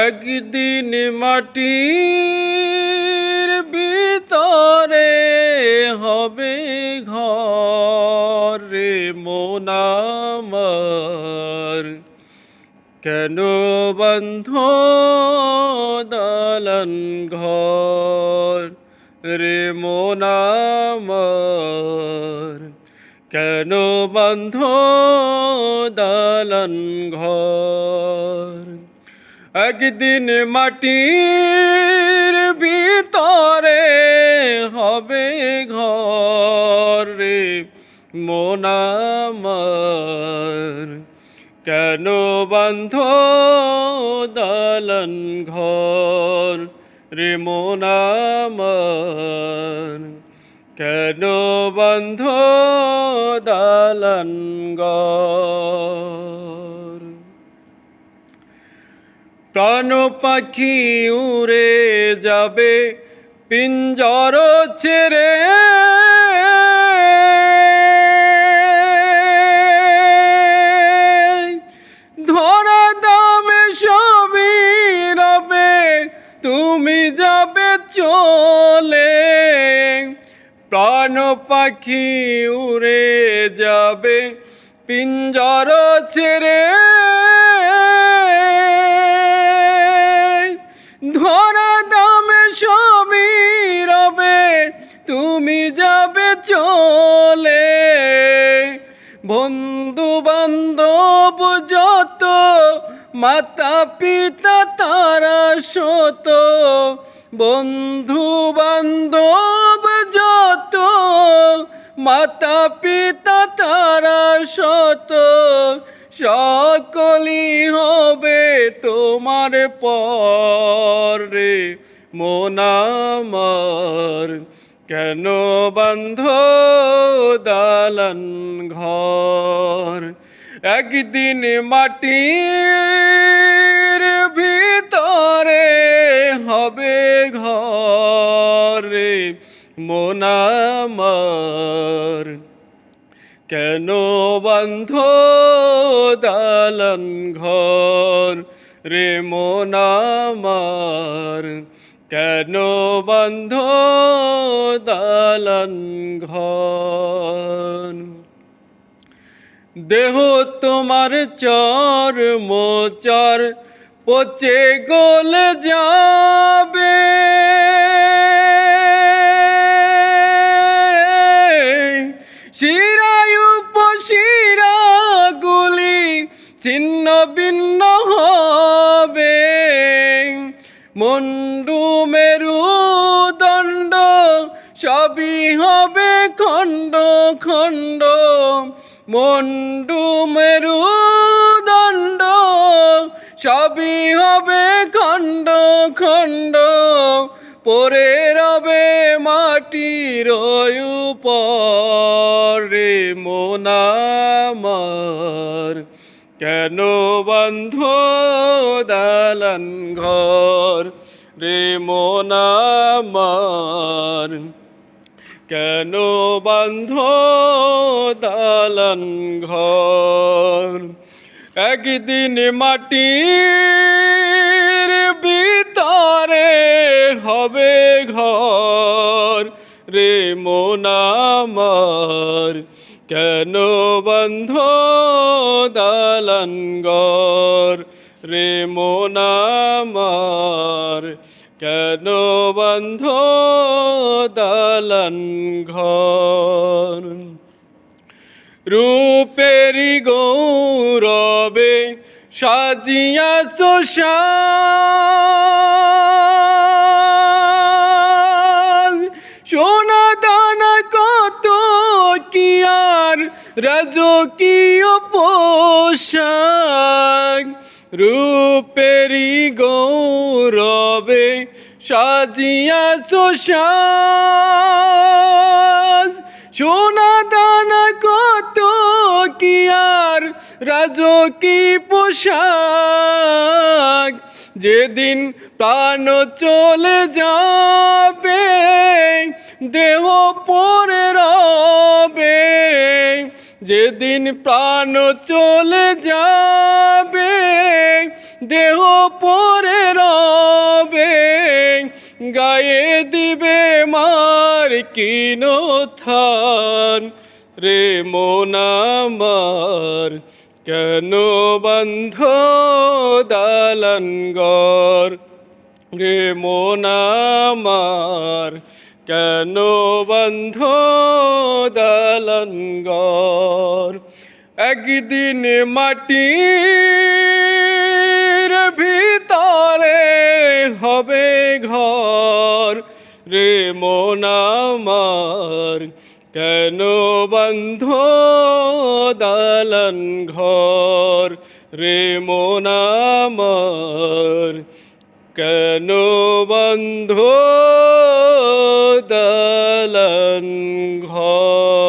একদিন মাটির ভিতরে হবে ঘর রে মন আমার, কেন বন্ধ দালান ঘর রে মন আমার, কেন বন্ধ দালান ঘর। একদিন মাটির ভিতরে হবে ঘর রে মন আমার, কেন বন্ধ দালান ঘর রে মন আমার, কেন বন্ধ দালান ঘর। প্রাণ পাখি উড়ে যাবে পিঞ্জর ছেড়ে, ধরা দামে সবই রবে তুমি যাবে চলে। প্রাণ পাখি উড়ে যাবে পিঞ্জর ছেড়ে, ধরা দামে সবই রবে তুমি যাবে চলে। বন্ধু বান্ধব যত মাতা পিতা তারা শত, বন্ধু বান্ধব যত মাতা পিতা তারা শত, সকলই হবে তোমার পর রে মন আমার, কেন বন্ধ দালান ঘর। একদিন মাটির ভিতরে হবে ঘর রে মন আমার, কেন বন্ধ দালান ঘর রে মন আমার, কেন বন্ধ দালান ঘর। দেহ তোমার চর মোচর পচে গলে যাবে, শিরায় উপশিরা গুলি ছিন্ন ভিন্ন হবে। মুন্ডু মেরুদণ্ড সবই হবে খণ্ড খণ্ড, মুন্ডু মেরুদণ্ড সবই হবে খণ্ড খণ্ড, পরে রবে মাটির উপর রে মন আমার, কেন বন্ধ দালান ঘর রে মন আমার, কেন বন্ধ দালান ঘর। একদিন মাটির ভিতরে হবে ঘর রে মন আমার, কেন বন্ধ দালান ঘর রে মন আমার, কেন বন্ধ দালান ঘর। রূপেরি গৌরবে সাজিয়াছ সাজ, সোনা দানা কত কি আর রাজকীয় পোশাক। রূপেরি গৌরবে সাজিয়াছ সাজ, সোনা দানা কত কি আর রাজকী পোশাক। যেদিন প্রাণ চলে যাবে দেহ পরে রবে, যেদিন প্রাণ চলে যাবে দেহ পরে রবে গায়ে দিবে মার কিন থান রে মন আমার কেন বন্ধ দালান ঘর রে মন আমার কেন বন্ধ দালান ঘর একদিন মাটির ভিতরে হবে ঘর রে মন আমার কেন বন্ধ দালান ঘর রে মন আমার কেন বন্ধ দালান ঘর।